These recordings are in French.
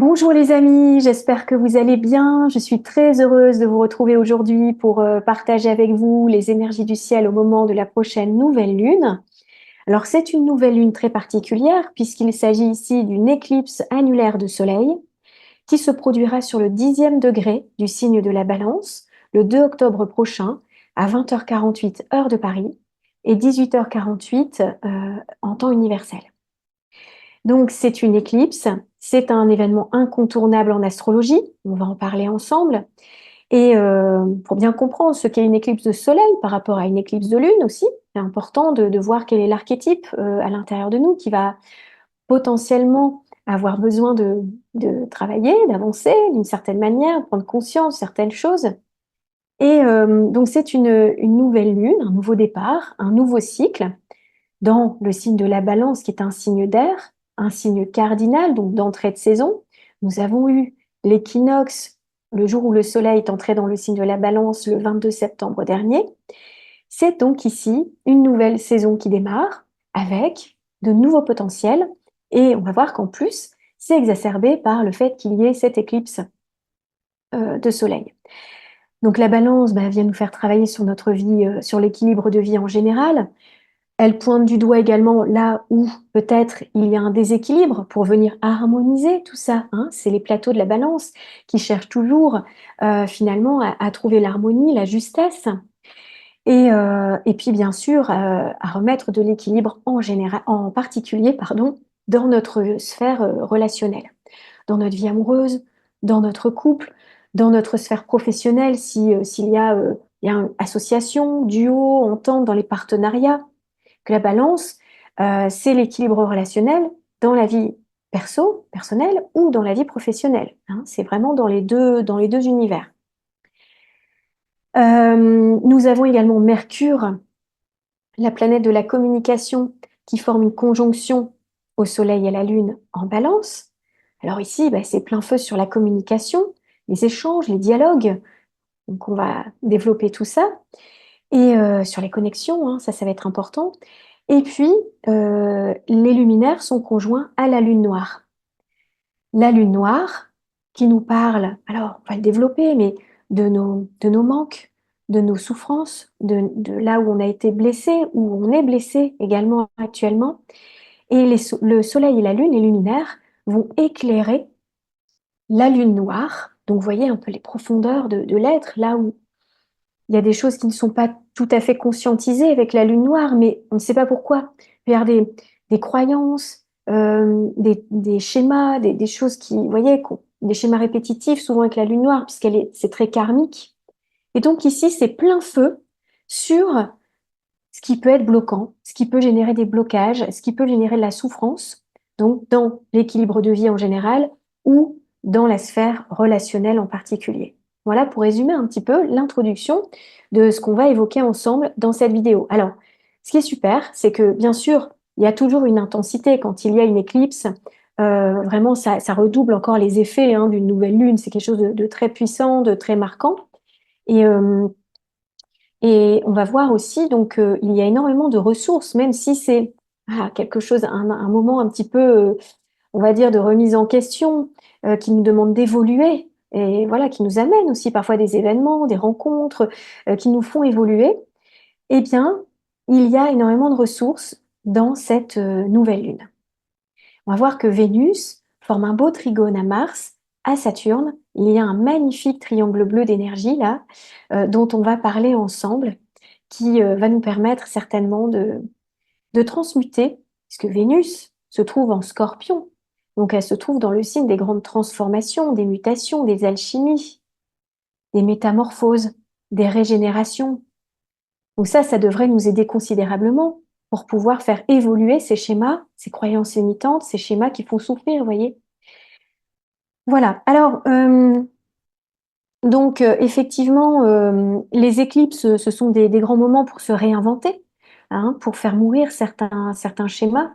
Bonjour les amis, j'espère que vous allez bien. Je suis très heureuse de vous retrouver aujourd'hui pour partager avec vous les énergies du ciel au moment de la prochaine nouvelle lune. Alors c'est une nouvelle lune très particulière puisqu'il s'agit ici d'une éclipse annulaire de soleil qui se produira sur le 10e degré du signe de la Balance le 2 octobre prochain à 20h48 heure de Paris et 18h48 en temps universel. Donc, c'est une éclipse, c'est un événement incontournable en astrologie, on va en parler ensemble. Et pour bien comprendre ce qu'est une éclipse de soleil par rapport à une éclipse de lune aussi, c'est important de voir quel est l'archétype à l'intérieur de nous qui va potentiellement avoir besoin de travailler, d'avancer d'une certaine manière, de prendre conscience de certaines choses. Et donc, c'est une nouvelle lune, un nouveau départ, un nouveau cycle dans le signe de la Balance, qui est un signe d'air, un signe cardinal, donc d'entrée de saison. Nous avons eu l'équinoxe, le jour où le Soleil est entré dans le signe de la Balance, le 22 septembre dernier. C'est donc ici une nouvelle saison qui démarre avec de nouveaux potentiels. Et on va voir qu'en plus, c'est exacerbé par le fait qu'il y ait cette éclipse de Soleil. Donc la Balance vient nous faire travailler sur notre vie, sur l'équilibre de vie en général. Elle pointe du doigt également là où peut-être il y a un déséquilibre pour venir harmoniser tout ça, hein. C'est les plateaux de la Balance qui cherchent toujours finalement à trouver l'harmonie, la justesse et puis bien sûr à remettre de l'équilibre en général, en particulier pardon, dans notre sphère relationnelle, dans notre vie amoureuse, dans notre couple, dans notre sphère professionnelle s'il y a une association, duo, entente dans les partenariats. Que la Balance, c'est l'équilibre relationnel dans la vie personnelle ou dans la vie professionnelle, hein. C'est vraiment dans les deux univers. Nous avons également Mercure, la planète de la communication, qui forme une conjonction au Soleil et à la Lune en Balance. Alors ici, c'est plein feu sur la communication, les échanges, les dialogues. Donc on va développer tout ça. Et sur les connexions, hein, ça va être important. Et puis, les luminaires sont conjoints à la lune noire. La lune noire qui nous parle, alors on va le développer, mais de nos manques, de nos souffrances, de là où on a été blessé, où on est blessé également actuellement. Et le soleil et la lune, les luminaires, vont éclairer la lune noire. Donc, vous voyez un peu les profondeurs de l'être, là où il y a des choses qui ne sont pas tout à fait conscientisées avec la lune noire, mais on ne sait pas pourquoi. Il y a des croyances, des schémas, des choses qui, vous voyez, des schémas répétitifs, souvent avec la lune noire, c'est très karmique. Et donc ici, c'est plein feu sur ce qui peut être bloquant, ce qui peut générer des blocages, ce qui peut générer de la souffrance, donc dans l'équilibre de vie en général ou dans la sphère relationnelle en particulier. Voilà pour résumer un petit peu l'introduction de ce qu'on va évoquer ensemble dans cette vidéo. Alors, ce qui est super, c'est que bien sûr, il y a toujours une intensité quand il y a une éclipse. Vraiment, ça redouble encore les effets hein, d'une nouvelle lune. C'est quelque chose de très puissant, de très marquant. Et, et on va voir aussi, donc, il y a énormément de ressources, même si c'est quelque chose, un moment un petit peu, on va dire, de remise en question, qui nous demande d'évoluer, et voilà, qui nous amène aussi parfois des événements, des rencontres, qui nous font évoluer. Eh bien, il y a énormément de ressources dans cette nouvelle lune. On va voir que Vénus forme un beau trigone à Mars, à Saturne. Il y a un magnifique triangle bleu d'énergie là, dont on va parler ensemble, qui va nous permettre certainement de transmuter, puisque Vénus se trouve en Scorpion. Donc elle se trouve dans le signe des grandes transformations, des mutations, des alchimies, des métamorphoses, des régénérations. Donc ça devrait nous aider considérablement pour pouvoir faire évoluer ces schémas, ces croyances limitantes, ces schémas qui font souffrir, vous voyez. Voilà. Alors, donc, effectivement, les éclipses, ce sont des grands moments pour se réinventer, hein, pour faire mourir certains schémas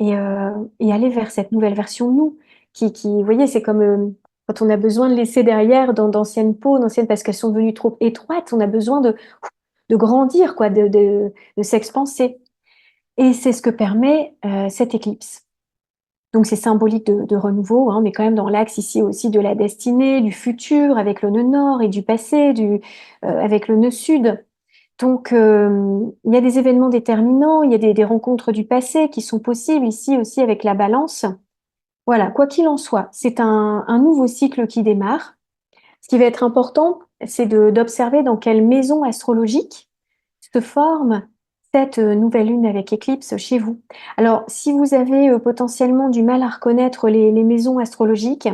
et aller vers cette nouvelle version de nous vous voyez, c'est comme quand on a besoin de laisser derrière d'anciennes peaux, parce qu'elles sont devenues trop étroites, on a besoin de grandir, quoi, de s'expanser. Et c'est ce que permet cette éclipse. Donc c'est symbolique de renouveau, hein, mais quand même dans l'axe ici aussi de la destinée, du futur, avec le nœud nord et du passé, avec le nœud sud. Donc il y a des événements déterminants, il y a des rencontres du passé qui sont possibles ici aussi avec la balance. Voilà, quoi qu'il en soit, c'est un nouveau cycle qui démarre. Ce qui va être important, c'est d'observer dans quelle maison astrologique se forme cette nouvelle lune avec éclipse chez vous. Alors, si vous avez potentiellement du mal à reconnaître les maisons astrologiques,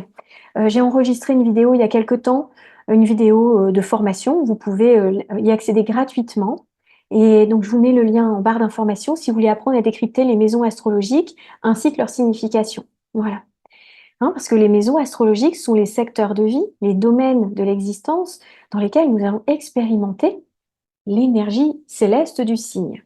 j'ai enregistré une vidéo il y a quelque temps, une vidéo de formation. Vous pouvez y accéder gratuitement. Et donc, je vous mets le lien en barre d'informations si vous voulez apprendre à décrypter les maisons astrologiques ainsi que leur signification. Voilà. Hein, parce que les maisons astrologiques sont les secteurs de vie, les domaines de l'existence dans lesquels nous allons expérimenter l'énergie céleste du signe.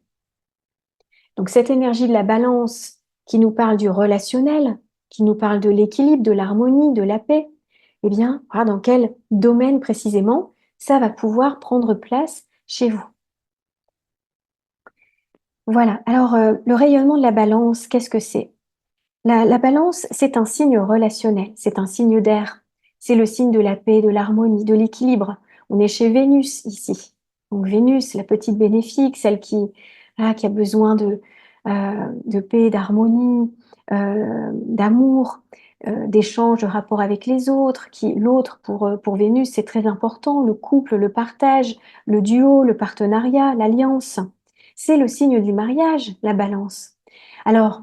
Donc cette énergie de la balance qui nous parle du relationnel, qui nous parle de l'équilibre, de l'harmonie, de la paix, eh bien, voilà dans quel domaine précisément ça va pouvoir prendre place chez vous. Voilà, alors le rayonnement de la balance, qu'est-ce que c'est? La balance, c'est un signe relationnel, c'est un signe d'air, c'est le signe de la paix, de l'harmonie, de l'équilibre. On est chez Vénus ici. Donc Vénus, la petite bénéfique, celle qui a besoin de paix, d'harmonie, d'amour, d'échange, de rapport avec les autres. L'autre, pour Vénus, c'est très important, le couple, le partage, le duo, le partenariat, l'alliance. C'est le signe du mariage, la balance. Alors,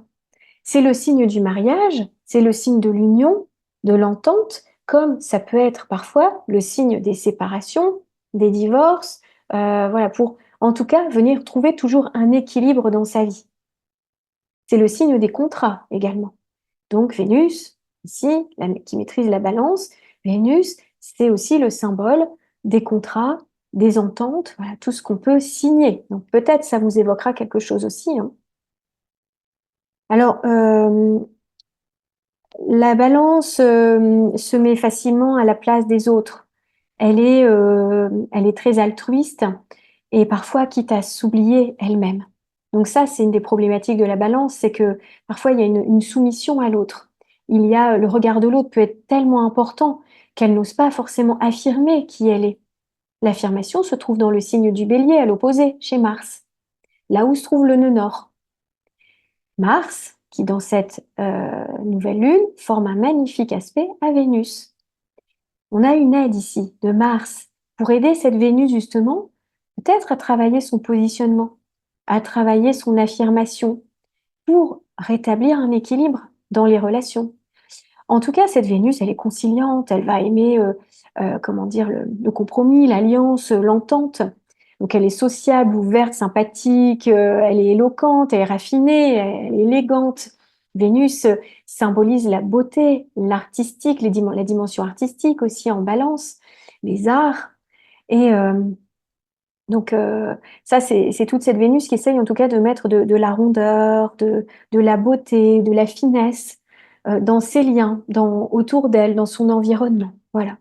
c'est le signe du mariage, c'est le signe de l'union, de l'entente, comme ça peut être parfois le signe des séparations, des divorces, voilà, pour en tout cas venir trouver toujours un équilibre dans sa vie. C'est le signe des contrats également. Donc Vénus, ici, qui maîtrise la balance, Vénus, c'est aussi le symbole des contrats, des ententes, voilà, tout ce qu'on peut signer. Donc peut-être ça vous évoquera quelque chose aussi, hein. Alors, la balance se met facilement à la place des autres. Elle est très altruiste et parfois quitte à s'oublier elle-même. Donc ça, c'est une des problématiques de la balance, c'est que parfois il y a une soumission à l'autre. Il y a le regard de l'autre peut être tellement important qu'elle n'ose pas forcément affirmer qui elle est. L'affirmation se trouve dans le signe du Bélier, à l'opposé, chez Mars, là où se trouve le nœud nord. Mars, qui dans cette nouvelle lune forme un magnifique aspect à Vénus. On a une aide ici de Mars pour aider cette Vénus justement, peut-être à travailler son positionnement, à travailler son affirmation, pour rétablir un équilibre dans les relations. En tout cas, cette Vénus, elle est conciliante, elle va aimer, comment dire, le compromis, l'alliance, l'entente. Donc elle est sociable, ouverte, sympathique, elle est éloquente, elle est raffinée, elle est élégante. Vénus symbolise la beauté, l'artistique, la dimension artistique aussi en balance, les arts. Et donc ça, c'est toute cette Vénus qui essaye en tout cas de mettre de la rondeur, de la beauté, de la finesse dans ses liens, autour d'elle, dans son environnement. Voilà.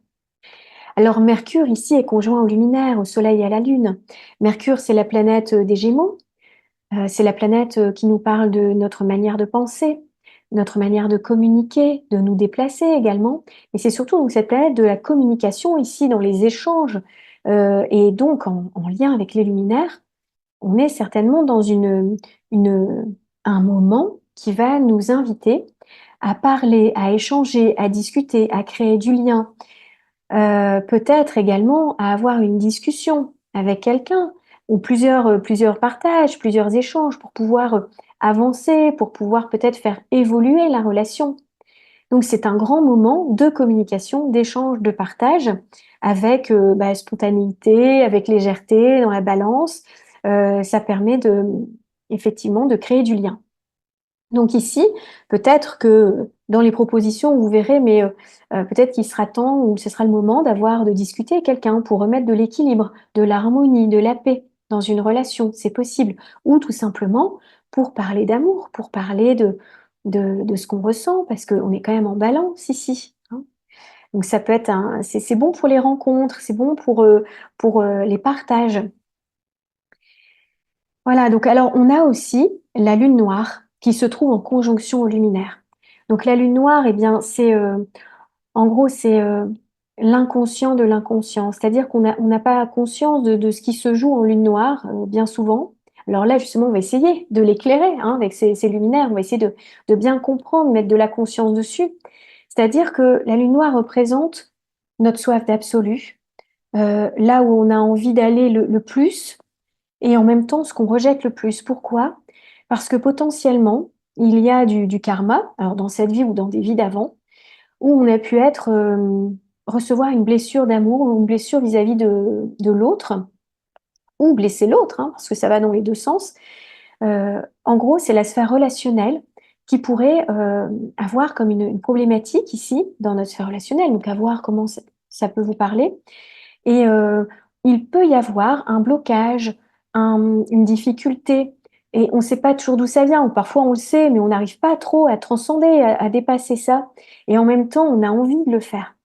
Alors Mercure ici est conjoint au luminaire, au Soleil et à la Lune. Mercure, c'est la planète des Gémeaux. C'est la planète qui nous parle de notre manière de penser, notre manière de communiquer, de nous déplacer également. Et c'est surtout donc cette planète de la communication ici dans les échanges. Et donc en lien avec les luminaires, on est certainement dans un moment qui va nous inviter à parler, à échanger, à discuter, à créer du lien, peut-être également à avoir une discussion avec quelqu'un ou plusieurs partages, plusieurs échanges pour pouvoir avancer, pour pouvoir peut-être faire évoluer la relation. Donc c'est un grand moment de communication, d'échange, de partage avec spontanéité, avec légèreté, dans la balance. Ça permet effectivement de créer du lien. Donc ici, peut-être que dans les propositions, vous verrez, mais peut-être qu'il sera temps ou ce sera le moment de discuter avec quelqu'un pour remettre de l'équilibre, de l'harmonie, de la paix dans une relation, c'est possible. Ou tout simplement pour parler d'amour, pour parler de ce qu'on ressent, parce qu'on est quand même en balance ici, hein. Donc ça peut être c'est bon pour les rencontres, c'est bon pour les partages. Voilà, donc alors on a aussi la lune noire qui se trouve en conjonction au luminaire. Donc la lune noire, eh bien, en gros, c'est l'inconscient de l'inconscient. C'est-à-dire on n'a pas conscience de ce qui se joue en lune noire, bien souvent. Alors là, justement, on va essayer de l'éclairer hein, avec ces luminaires. On va essayer de bien comprendre, mettre de la conscience dessus. C'est-à-dire que la lune noire représente notre soif d'absolu, là où on a envie d'aller le plus, et en même temps ce qu'on rejette le plus. Pourquoi? Parce que potentiellement, il y a du karma, alors dans cette vie ou dans des vies d'avant, où on a pu recevoir une blessure d'amour ou une blessure vis-à-vis de l'autre, ou blesser l'autre, hein, parce que ça va dans les deux sens. En gros, c'est la sphère relationnelle qui pourrait avoir comme une problématique ici, dans notre sphère relationnelle, donc à voir comment ça peut vous parler. Et il peut y avoir un blocage, une difficulté, et on ne sait pas toujours d'où ça vient, ou parfois on le sait, mais on n'arrive pas trop à transcender, à dépasser ça, et en même temps, on a envie de le faire.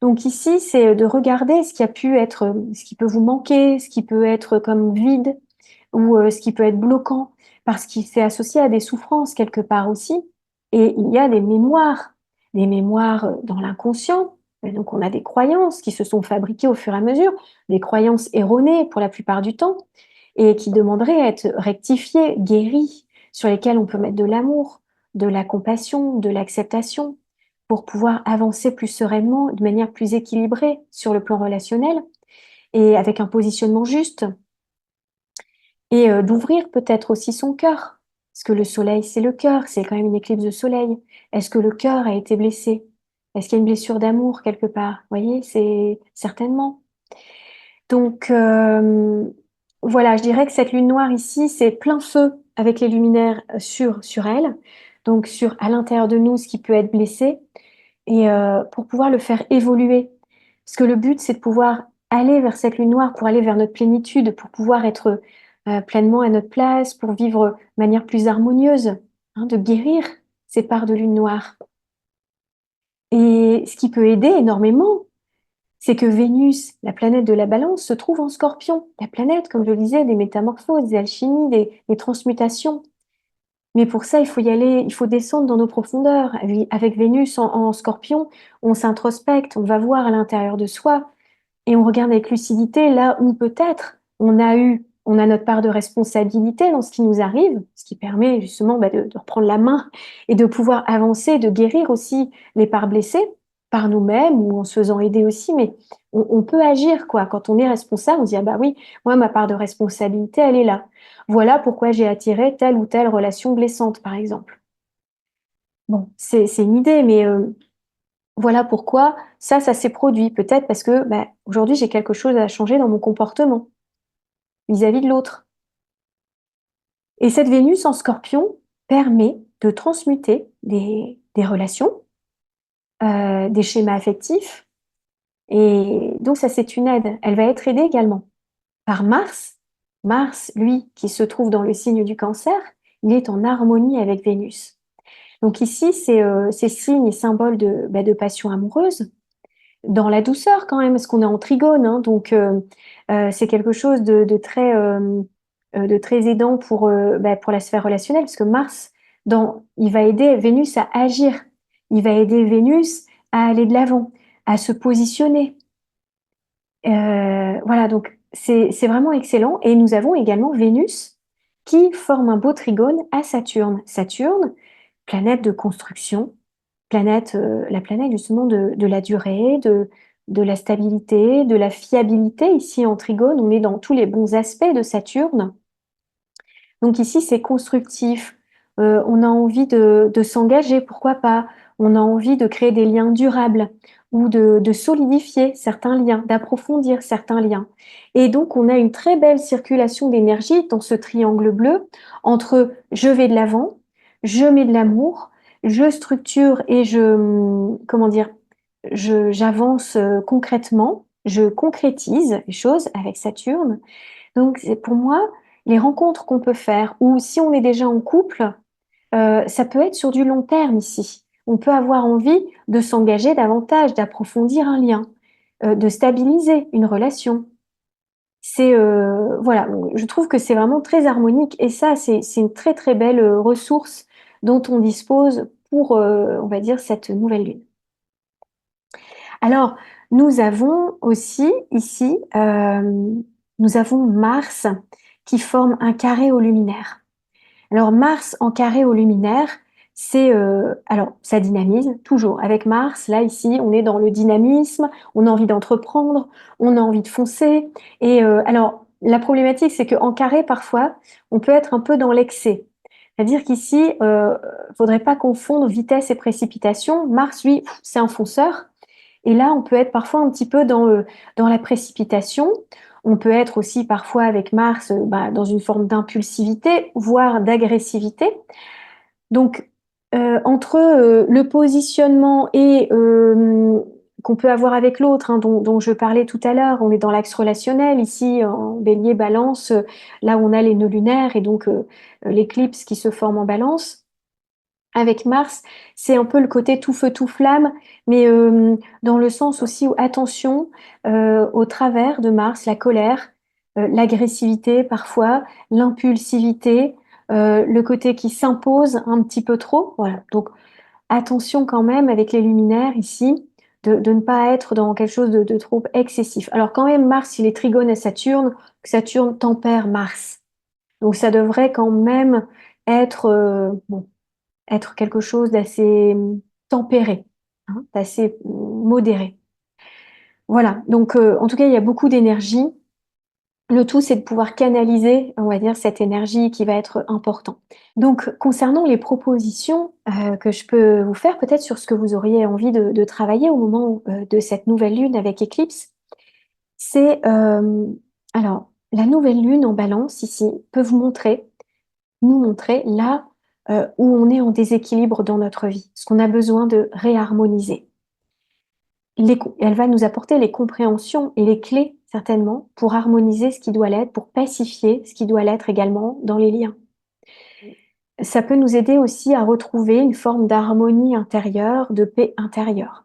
Donc ici, c'est de regarder ce qui a pu être, ce qui peut vous manquer, ce qui peut être comme vide, ou ce qui peut être bloquant, parce qu'il s'est associé à des souffrances quelque part aussi. Et il y a des mémoires dans l'inconscient. Et donc on a des croyances qui se sont fabriquées au fur et à mesure, des croyances erronées pour la plupart du temps, et qui demanderaient à être rectifiées, guéries, sur lesquelles on peut mettre de l'amour, de la compassion, de l'acceptation, pour pouvoir avancer plus sereinement, de manière plus équilibrée sur le plan relationnel, et avec un positionnement juste et d'ouvrir peut-être aussi son cœur. Parce que le soleil, c'est le cœur, c'est quand même une éclipse de soleil. Est-ce que le cœur a été blessé? Est-ce qu'il y a une blessure d'amour quelque part? Vous voyez, c'est certainement. Donc voilà, je dirais que cette lune noire ici, c'est plein feu avec les luminaires sur elle, donc sur à l'intérieur de nous ce qui peut être blessé, et pour pouvoir le faire évoluer. Parce que le but, c'est de pouvoir aller vers cette lune noire, pour aller vers notre plénitude, pour pouvoir être pleinement à notre place, pour vivre de manière plus harmonieuse, hein, de guérir ces parts de lune noire. Et ce qui peut aider énormément, c'est que Vénus, la planète de la balance, se trouve en Scorpion. La planète, comme je le disais, des métamorphoses, des alchimies, des transmutations. Mais pour ça, il faut y aller, il faut descendre dans nos profondeurs. Avec Vénus en Scorpion, on s'introspecte, on va voir à l'intérieur de soi et on regarde avec lucidité là où peut-être on a notre part de responsabilité dans ce qui nous arrive, ce qui permet justement de reprendre la main et de pouvoir avancer, de guérir aussi les parts blessées par nous-mêmes ou en se faisant aider aussi. Mais on peut agir quoi. Quand on est responsable, on se dit ah bah oui, moi ma part de responsabilité elle est là. Voilà pourquoi j'ai attiré telle ou telle relation blessante par exemple. Bon, c'est une idée, mais voilà pourquoi ça s'est produit. Peut-être parce que bah, aujourd'hui, j'ai quelque chose à changer dans mon comportement vis-à-vis de l'autre. Et cette Vénus en Scorpion permet de transmuter des relations, des schémas affectifs. Et donc, ça, c'est une aide. Elle va être aidée également par Mars. Mars, lui, qui se trouve dans le signe du Cancer, il est en harmonie avec Vénus. Donc ici, c'est signe et symbole de passion amoureuse, dans la douceur quand même, parce qu'on est en trigone, hein, donc c'est quelque chose de très aidant pour la sphère relationnelle, parce que Mars, il va aider Vénus à agir, il va aider Vénus à aller de l'avant, à se positionner. Voilà, donc c'est vraiment excellent. Et nous avons également Vénus qui forme un beau trigone à Saturne. Saturne, planète de construction, la planète justement de la durée, de la stabilité, de la fiabilité. Ici en Trigone, on est dans tous les bons aspects de Saturne. Donc ici, c'est constructif. On a envie de s'engager, pourquoi pas. On a envie de créer des liens durables ou de solidifier certains liens, d'approfondir certains liens. Et donc, on a une très belle circulation d'énergie dans ce triangle bleu entre je vais de l'avant, je mets de l'amour, je structure et comment dire, j'avance concrètement, je concrétise les choses avec Saturne. Donc, c'est pour moi, les rencontres qu'on peut faire, ou si on est déjà en couple, ça peut être sur du long terme ici. On peut avoir envie de s'engager davantage, d'approfondir un lien, de stabiliser une relation. Voilà, je trouve que c'est vraiment très harmonique et ça, c'est une très très belle ressource dont on dispose pour, on va dire, cette nouvelle lune. Alors, nous avons aussi ici, nous avons Mars qui forme un carré au luminaire. Alors Mars en carré au luminaire, c'est alors ça dynamise toujours. Avec Mars, là ici, on est dans le dynamisme, on a envie d'entreprendre, on a envie de foncer. Et alors la problématique, c'est qu'en carré, parfois, on peut être un peu dans l'excès. C'est-à-dire qu'ici, faudrait pas confondre vitesse et précipitation. Mars, lui, c'est un fonceur. Et là, on peut être parfois un petit peu dans la précipitation. On peut être aussi parfois avec Mars dans une forme d'impulsivité, voire d'agressivité. Donc, entre le positionnement et qu'on peut avoir avec l'autre, hein, dont je parlais tout à l'heure, on est dans l'axe relationnel, ici en bélier, balance, là où on a les nœuds lunaires et donc l'éclipse qui se forme en balance. Avec Mars, c'est un peu le côté tout feu, tout flamme, mais dans le sens aussi où attention au travers de Mars, la colère, l'agressivité parfois, l'impulsivité, le côté qui s'impose un petit peu trop. Voilà. Donc attention quand même avec les luminaires ici, de ne pas être dans quelque chose de trop excessif. Alors quand même, Mars, il est trigone à Saturne, Saturne tempère Mars. Donc ça devrait quand même être bon, être quelque chose d'assez tempéré, hein, d'assez modéré. Voilà, donc en tout cas, il y a beaucoup d'énergie. Le tout, c'est de pouvoir canaliser, on va dire, cette énergie qui va être importante. Donc, concernant les propositions que je peux vous faire, peut-être sur ce que vous auriez envie de travailler au moment de cette nouvelle lune avec Eclipse, c'est alors la nouvelle lune en Balance ici peut nous montrer là où on est en déséquilibre dans notre vie, ce qu'on a besoin de réharmoniser. Elle va nous apporter les compréhensions et les clés, certainement, pour harmoniser ce qui doit l'être, pour pacifier ce qui doit l'être également dans les liens. Ça peut nous aider aussi à retrouver une forme d'harmonie intérieure, de paix intérieure,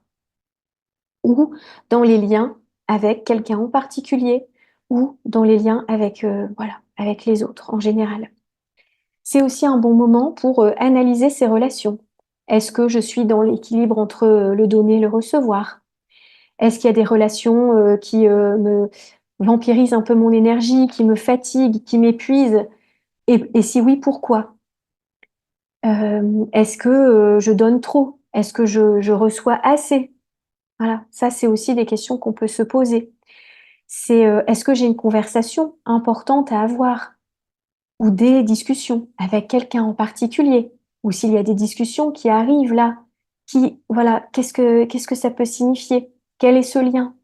ou dans les liens avec quelqu'un en particulier, ou dans les liens avec, voilà, avec les autres en général. C'est aussi un bon moment pour analyser ses relations. Est-ce que je suis dans l'équilibre entre le donner et le recevoir? Est-ce qu'il y a des relations qui me vampirisent un peu mon énergie, qui me fatiguent, qui m'épuisent? Et si oui, pourquoi? Est-ce que je donne trop? Est-ce que je reçois assez? Voilà, ça c'est aussi des questions qu'on peut se poser. C'est est-ce que j'ai une conversation importante à avoir? Ou des discussions avec quelqu'un en particulier, ou s'il y a des discussions qui arrivent là, qui, voilà, qu'est-ce que ça peut signifier? Quel est ce lien?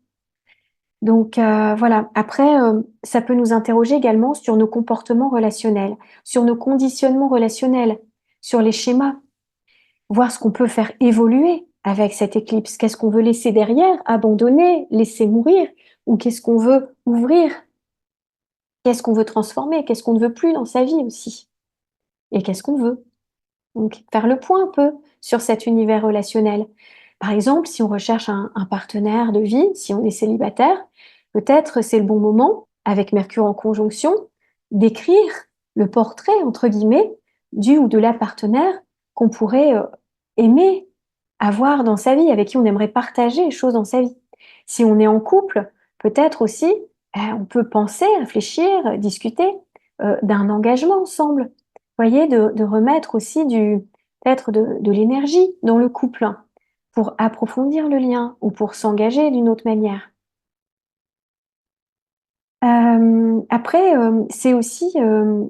Donc voilà. Après, ça peut nous interroger également sur nos comportements relationnels, sur nos conditionnements relationnels, sur les schémas, voir ce qu'on peut faire évoluer avec cette éclipse. Qu'est-ce qu'on veut laisser derrière, abandonner, laisser mourir, ou qu'est-ce qu'on veut ouvrir? Qu'est-ce qu'on veut transformer? Qu'est-ce qu'on ne veut plus dans sa vie aussi? Et qu'est-ce qu'on veut? Donc, faire le point un peu sur cet univers relationnel. Par exemple, si on recherche un partenaire de vie, si on est célibataire, peut-être c'est le bon moment, avec Mercure en conjonction, d'écrire le portrait, entre guillemets, du ou de la partenaire qu'on pourrait aimer avoir dans sa vie, avec qui on aimerait partager les choses dans sa vie. Si on est en couple, peut-être aussi, on peut penser, réfléchir, discuter d'un engagement ensemble. Vous voyez, de remettre aussi peut-être de l'énergie dans le couple hein, pour approfondir le lien ou pour s'engager d'une autre manière. Après, c'est aussi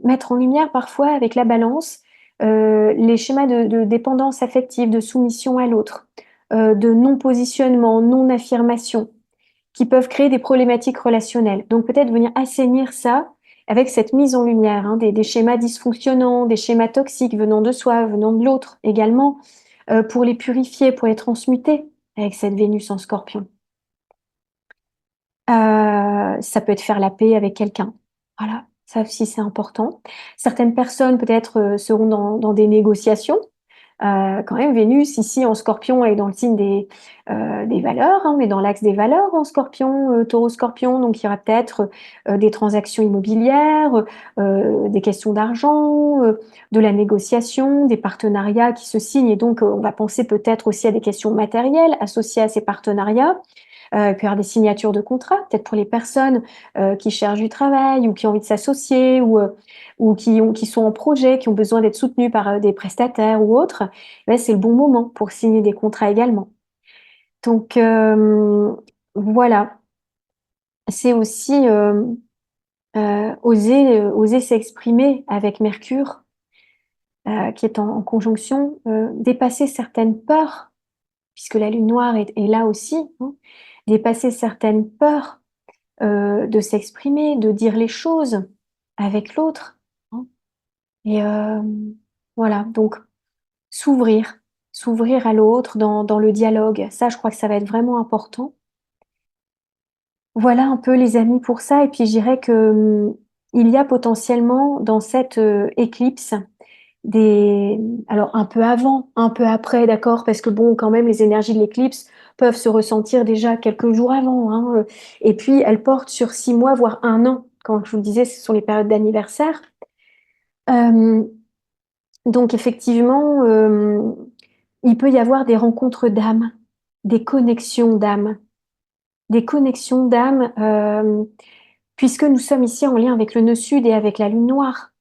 mettre en lumière parfois avec la balance les schémas de dépendance affective, de soumission à l'autre, de non-positionnement, non-affirmation, qui peuvent créer des problématiques relationnelles. Donc peut-être venir assainir ça avec cette mise en lumière, hein, des schémas dysfonctionnants, des schémas toxiques venant de soi, venant de l'autre également, pour les purifier, pour les transmuter avec cette Vénus en Scorpion. Ça peut être faire la paix avec quelqu'un. Voilà, ça aussi c'est important. Certaines personnes peut-être seront dans des négociations, Quand même, Vénus, ici en Scorpion, elle est dans le signe des valeurs, hein, mais dans l'axe des valeurs en Scorpion, Taureau-Scorpion. Donc, il y aura peut-être des transactions immobilières, des questions d'argent, de la négociation, des partenariats qui se signent. Et donc, on va penser peut-être aussi à des questions matérielles associées à ces partenariats. Il peut y avoir des signatures de contrats, peut-être pour les personnes qui cherchent du travail ou qui ont envie de s'associer ou qui sont en projet, qui ont besoin d'être soutenues par des prestataires ou autres. Là, c'est le bon moment pour signer des contrats également. Donc, voilà, c'est aussi oser s'exprimer avec Mercure, qui est en conjonction, dépasser certaines peurs, puisque la lune noire est là aussi, hein, dépasser certaines peurs de s'exprimer, de dire les choses avec l'autre, hein. Et voilà, donc s'ouvrir, s'ouvrir à l'autre dans le dialogue. Ça, je crois que ça va être vraiment important. Voilà un peu les amis pour ça. Et puis je dirais que il y a potentiellement dans cette éclipse des, alors un peu avant, un peu après, d'accord, parce que bon, quand même, les énergies de l'éclipse peuvent se ressentir déjà quelques jours avant, hein, et puis elles portent sur 6 mois, voire un an. Quand je vous le disais, ce sont les périodes d'anniversaire. Euh, donc effectivement, il peut y avoir des rencontres d'âmes, des connexions d'âmes, des connexions d'âmes, puisque nous sommes ici en lien avec le nœud sud et avec la lune noire.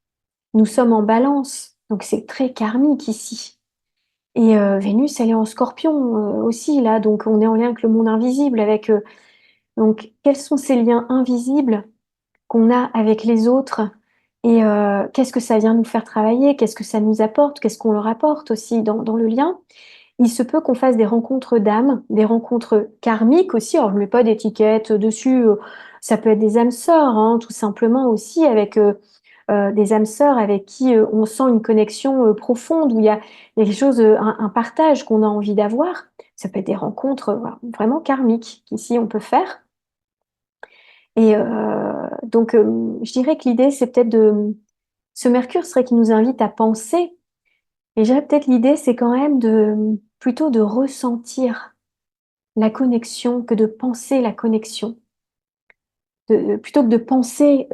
Nous sommes en balance, donc c'est très karmique ici. Et Vénus, elle est en Scorpion aussi, là, donc on est en lien avec le monde invisible, avec donc quels sont ces liens invisibles qu'on a avec les autres et qu'est-ce que ça vient nous faire travailler, qu'est-ce que ça nous apporte, qu'est-ce qu'on leur apporte aussi dans le lien. Il se peut qu'on fasse des rencontres d'âmes, des rencontres karmiques aussi. Alors je ne mets pas d'étiquette dessus, ça peut être des âmes sœurs, hein, tout simplement aussi avec des âmes sœurs avec qui on sent une connexion profonde, où il y a quelque chose, un partage qu'on a envie d'avoir. Ça peut être des rencontres voilà, vraiment karmiques qu'ici on peut faire. Et donc, je dirais que l'idée, c'est peut-être de... Ce Mercure serait qui nous invite à penser. Et je dirais peut-être l'idée, c'est quand même plutôt de ressentir la connexion que de penser la connexion. Plutôt que de penser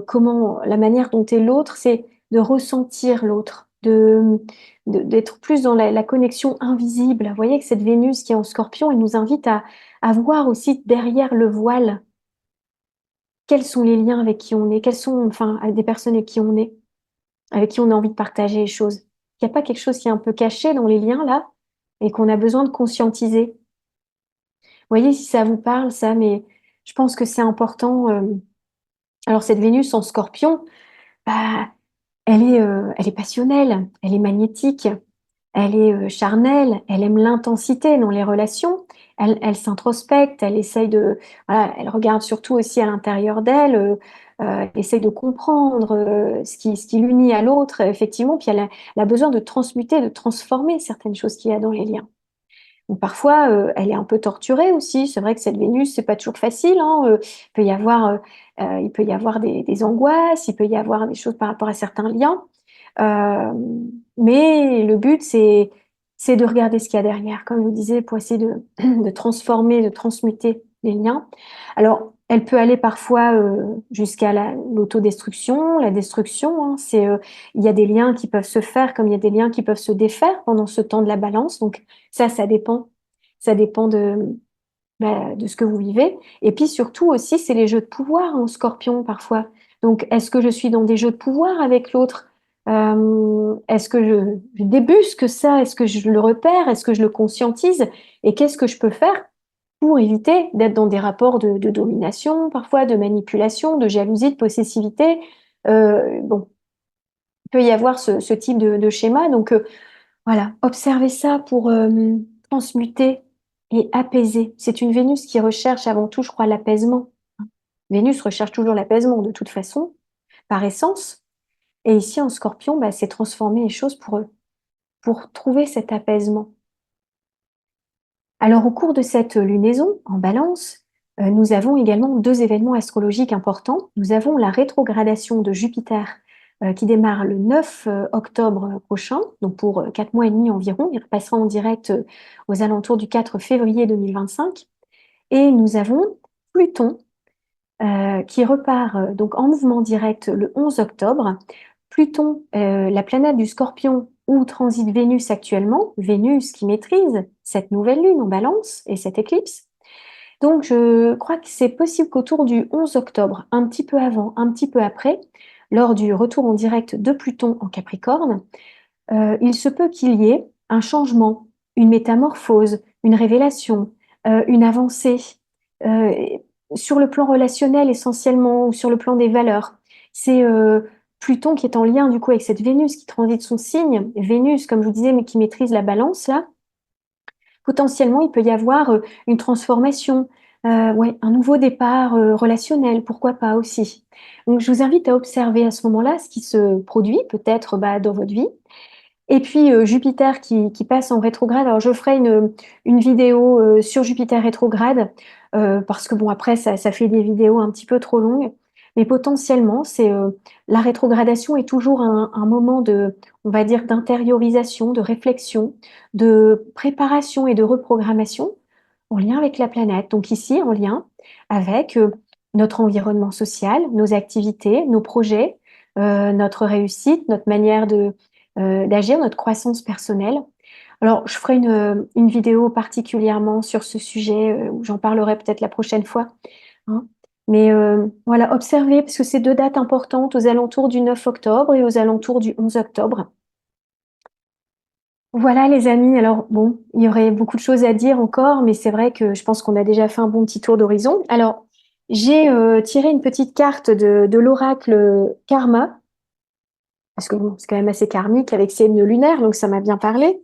comment la manière dont est l'autre, c'est de ressentir l'autre, d'être plus dans la connexion invisible. Vous voyez que cette Vénus qui est en Scorpion, elle nous invite à voir aussi derrière le voile quels sont les liens avec qui on est, quels sont enfin avec des personnes avec qui on est, avec qui on a envie de partager les choses. Il n'y a pas quelque chose qui est un peu caché dans les liens là et qu'on a besoin de conscientiser. Vous voyez si ça vous parle ça, mais je pense que c'est important. Alors cette Vénus en Scorpion, bah, elle est passionnelle, elle est magnétique, elle est charnelle, elle aime l'intensité dans les relations, elle s'introspecte, elle essaye voilà, elle regarde surtout aussi à l'intérieur d'elle, elle essaye de comprendre ce qui l'unit à l'autre, effectivement, puis elle a besoin de transmuter, de transformer certaines choses qu'il y a dans les liens. Donc, parfois, elle est un peu torturée aussi. C'est vrai que cette Vénus, c'est pas toujours facile, hein. Il peut y avoir des angoisses, il peut y avoir des choses par rapport à certains liens. Euh, mais le but, c'est de regarder ce qu'il y a derrière, comme je vous disais, pour essayer de transformer, de transmuter les liens. Alors, elle peut aller parfois jusqu'à l'autodestruction, la destruction, hein. Il y a des liens qui peuvent se faire comme il y a des liens qui peuvent se défaire pendant ce temps de la balance. Donc, ça dépend. Ça dépend de ce que vous vivez. Et puis surtout aussi, c'est les jeux de pouvoir en Scorpion parfois. Donc, est-ce que je suis dans des jeux de pouvoir avec l'autre? Est-ce que je débusque ça? Est-ce que je le repère? Est-ce que je le conscientise? Et qu'est-ce que je peux faire pour éviter d'être dans des rapports de domination, parfois de manipulation, de jalousie, de possessivité? Bon, il peut y avoir ce type de schéma. Donc, voilà, observez ça pour transmuter et apaiser. C'est une Vénus qui recherche avant tout, je crois, l'apaisement. Vénus recherche toujours l'apaisement de toute façon, par essence. Et ici, en Scorpion, bah, c'est transformer les choses pour trouver cet apaisement. Alors, au cours de cette lunaison en Balance, nous avons également deux événements astrologiques importants. Nous avons la rétrogradation de Jupiter qui démarre le 9 octobre prochain, donc pour 4 mois et demi environ. Il repassera en direct aux alentours du 4 février 2025. Et nous avons Pluton qui repart donc en mouvement direct le 11 octobre. Pluton, la planète du Scorpion où transite Vénus actuellement, Vénus qui maîtrise cette nouvelle lune en Balance et cette éclipse. Donc je crois que c'est possible qu'autour du 11 octobre, un petit peu avant, un petit peu après, lors du retour en direct de Pluton en Capricorne, il se peut qu'il y ait un changement, une métamorphose, une révélation, une avancée, euh, sur le plan relationnel essentiellement, ou sur le plan des valeurs. C'est Pluton qui est en lien du coup avec cette Vénus qui transite son signe. Vénus, comme je vous disais, mais qui maîtrise la balance là. Potentiellement, il peut y avoir une transformation, ouais, un nouveau départ relationnel, pourquoi pas aussi. Donc, je vous invite à observer à ce moment-là ce qui se produit peut-être dans votre vie. Et puis Jupiter qui passe en rétrograde. Alors je ferai une vidéo sur Jupiter rétrograde parce que bon après ça fait des vidéos un petit peu trop longues. Mais potentiellement c'est la rétrogradation est toujours un moment de on va dire d'intériorisation, de réflexion, de préparation et de reprogrammation en lien avec la planète. Donc ici en lien avec notre environnement social, nos activités, nos projets, notre réussite, notre manière d'agir, notre croissance personnelle. Alors, je ferai une vidéo particulièrement sur ce sujet, où j'en parlerai peut-être la prochaine fois, hein. Mais voilà, observez, parce que c'est deux dates importantes aux alentours du 9 octobre et aux alentours du 11 octobre. Voilà les amis, alors bon, il y aurait beaucoup de choses à dire encore, mais c'est vrai que je pense qu'on a déjà fait un bon petit tour d'horizon. Alors, j'ai tiré une petite carte de l'oracle Karma, parce que bon, c'est quand même assez karmique avec ses nœuds lunaires, donc ça m'a bien parlé.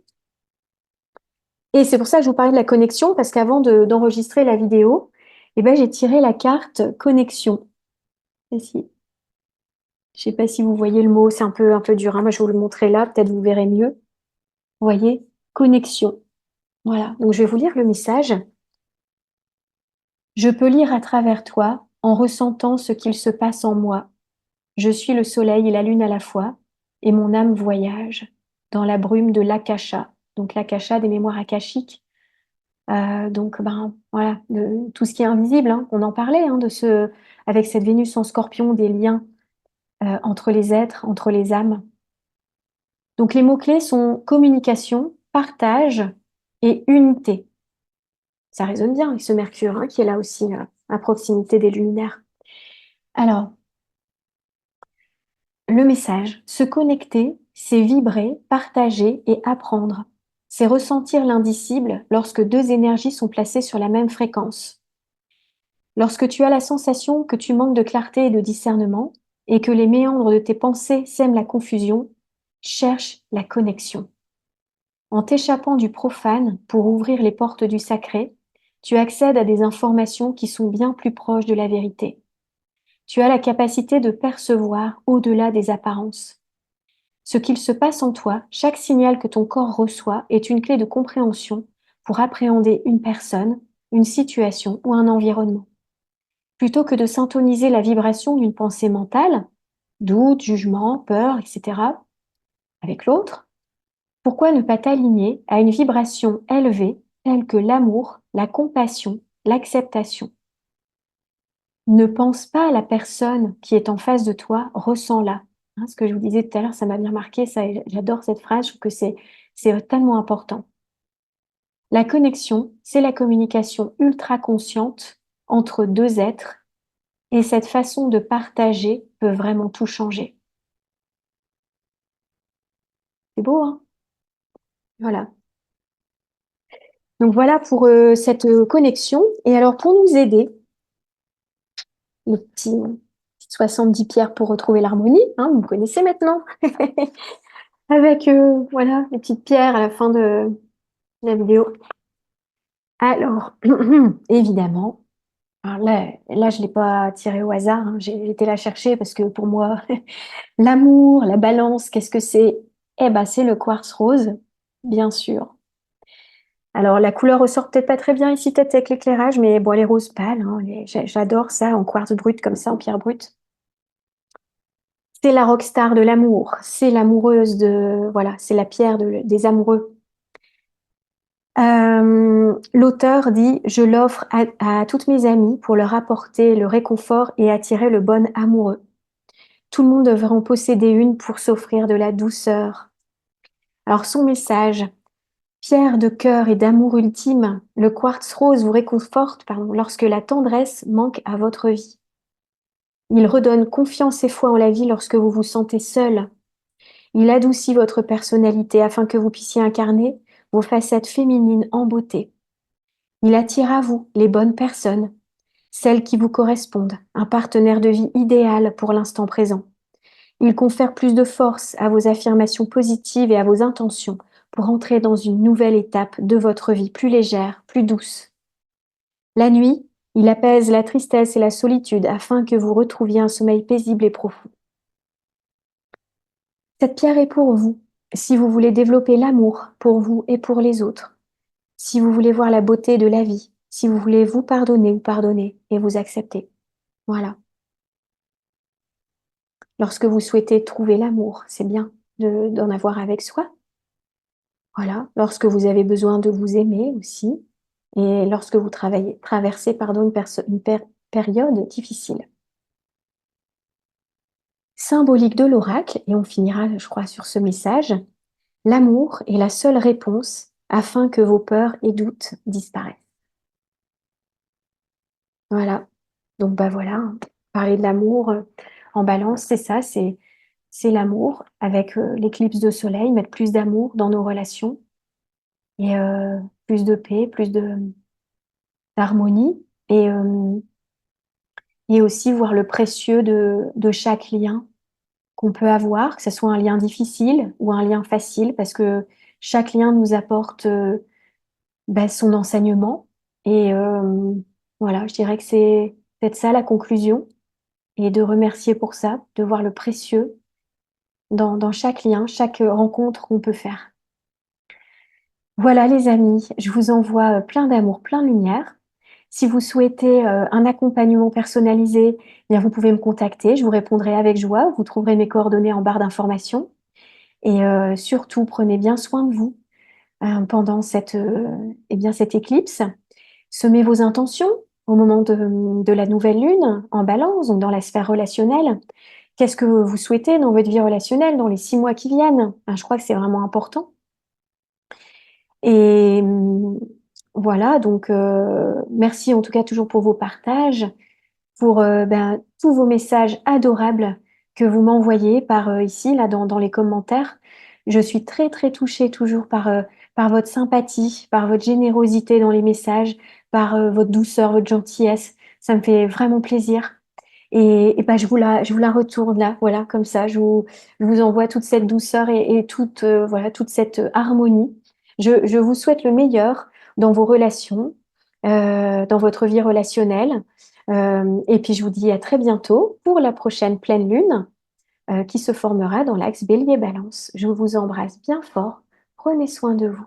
Et c'est pour ça que je vous parlais de la connexion, parce qu'avant d'enregistrer la vidéo, eh ben, j'ai tiré la carte connexion. Ici. Je sais pas si vous voyez le mot, c'est un peu dur, hein. Moi, je vais vous le montrer là, peut-être vous verrez mieux. Vous voyez, connexion. Voilà, donc je vais vous lire le message. Je peux lire à travers toi en ressentant ce qu'il se passe en moi. Je suis le soleil et la lune à la fois, et mon âme voyage dans la brume de l'akasha, donc l'akasha des mémoires akashiques. Donc, ben, voilà, de tout ce qui est invisible, hein, on en parlait, hein, avec cette Vénus en Scorpion, des liens entre les êtres, entre les âmes. Donc, les mots-clés sont communication, partage et unité. Ça résonne bien avec ce Mercure, hein, qui est là aussi, à proximité des luminaires. Alors, le message, se connecter, c'est vibrer, partager et apprendre. C'est ressentir l'indicible lorsque deux énergies sont placées sur la même fréquence. Lorsque tu as la sensation que tu manques de clarté et de discernement, et que les méandres de tes pensées sèment la confusion, cherche la connexion. En t'échappant du profane pour ouvrir les portes du sacré, tu accèdes à des informations qui sont bien plus proches de la vérité. Tu as la capacité de percevoir au-delà des apparences. Ce qu'il se passe en toi, chaque signal que ton corps reçoit est une clé de compréhension pour appréhender une personne, une situation ou un environnement. Plutôt que de syntoniser la vibration d'une pensée mentale, doute, jugement, peur, etc., avec l'autre, pourquoi ne pas t'aligner à une vibration élevée telle que l'amour, la compassion, l'acceptation? Ne pense pas à la personne qui est en face de toi, ressens-la. Hein, ce que je vous disais tout à l'heure, ça m'a bien marqué, ça, j'adore cette phrase, je trouve que c'est tellement important. La connexion, c'est la communication ultra consciente entre deux êtres. Et cette façon de partager peut vraiment tout changer. C'est beau, hein? Voilà. Donc voilà pour cette connexion. Et alors pour nous aider, le petit 70 pierres pour retrouver l'harmonie, hein, vous me connaissez maintenant. Avec voilà les petites pierres à la fin de la vidéo. Alors, évidemment, alors là je ne l'ai pas tiré au hasard, hein, j'ai été la chercher parce que pour moi, l'amour, la balance, qu'est-ce que c'est? Eh ben, c'est le quartz rose, bien sûr. Alors, la couleur ressort peut-être pas très bien ici, peut-être avec l'éclairage, mais bon, elle est rose pâle, hein, j'adore ça en quartz brut comme ça, en pierre brute. C'est la rockstar de l'amour, c'est l'amoureuse de, voilà, c'est la pierre des amoureux. L'auteur dit, je l'offre à toutes mes amies pour leur apporter le réconfort et attirer le bon amoureux. Tout le monde devrait en posséder une pour s'offrir de la douceur. Alors son message, pierre de cœur et d'amour ultime, le quartz rose vous réconforte, pardon, lorsque la tendresse manque à votre vie. Il redonne confiance et foi en la vie lorsque vous vous sentez seul. Il adoucit votre personnalité afin que vous puissiez incarner vos facettes féminines en beauté. Il attire à vous les bonnes personnes, celles qui vous correspondent, un partenaire de vie idéal pour l'instant présent. Il confère plus de force à vos affirmations positives et à vos intentions pour entrer dans une nouvelle étape de votre vie plus légère, plus douce. La nuit, il apaise la tristesse et la solitude afin que vous retrouviez un sommeil paisible et profond. Cette pierre est pour vous, si vous voulez développer l'amour pour vous et pour les autres, si vous voulez voir la beauté de la vie, si vous voulez vous pardonner ou pardonner et vous accepter. Voilà. Lorsque vous souhaitez trouver l'amour, c'est bien d'en avoir avec soi. Voilà. Lorsque vous avez besoin de vous aimer aussi, et lorsque vous traversez une période difficile. Symbolique de l'oracle, et on finira, je crois, sur ce message, l'amour est la seule réponse afin que vos peurs et doutes disparaissent. Voilà. Donc, bah voilà, hein. Parler de l'amour en balance, c'est ça, c'est l'amour avec l'éclipse de soleil, mettre plus d'amour dans nos relations et plus de paix, plus d'harmonie et aussi voir le précieux de chaque lien qu'on peut avoir, que ce soit un lien difficile ou un lien facile, parce que chaque lien nous apporte bah, son enseignement. Et voilà, je dirais que c'est peut-être ça la conclusion, et de remercier pour ça, de voir le précieux dans chaque lien, chaque rencontre qu'on peut faire. Voilà les amis, je vous envoie plein d'amour, plein de lumière. Si vous souhaitez un accompagnement personnalisé, eh bien vous pouvez me contacter, je vous répondrai avec joie. Vous trouverez mes coordonnées en barre d'informations. Et surtout, prenez bien soin de vous pendant eh bien, cette éclipse. Semez vos intentions au moment de la nouvelle lune en balance, donc dans la sphère relationnelle. Qu'est-ce que vous souhaitez dans votre vie relationnelle dans les 6 mois qui viennent? Je crois que c'est vraiment important. Et voilà, donc merci en tout cas toujours pour vos partages, pour tous vos messages adorables que vous m'envoyez par ici, là, dans les commentaires. Je suis très, très touchée toujours par votre sympathie, par votre générosité dans les messages, par votre douceur, votre gentillesse. Ça me fait vraiment plaisir. Et ben, je vous la retourne là, voilà, comme ça. Je vous envoie toute cette douceur et toute, voilà, toute cette harmonie. Je vous souhaite le meilleur dans vos relations, dans votre vie relationnelle. Et puis, je vous dis à très bientôt pour la prochaine pleine lune qui se formera dans l'axe Bélier-Balance. Je vous embrasse bien fort. Prenez soin de vous.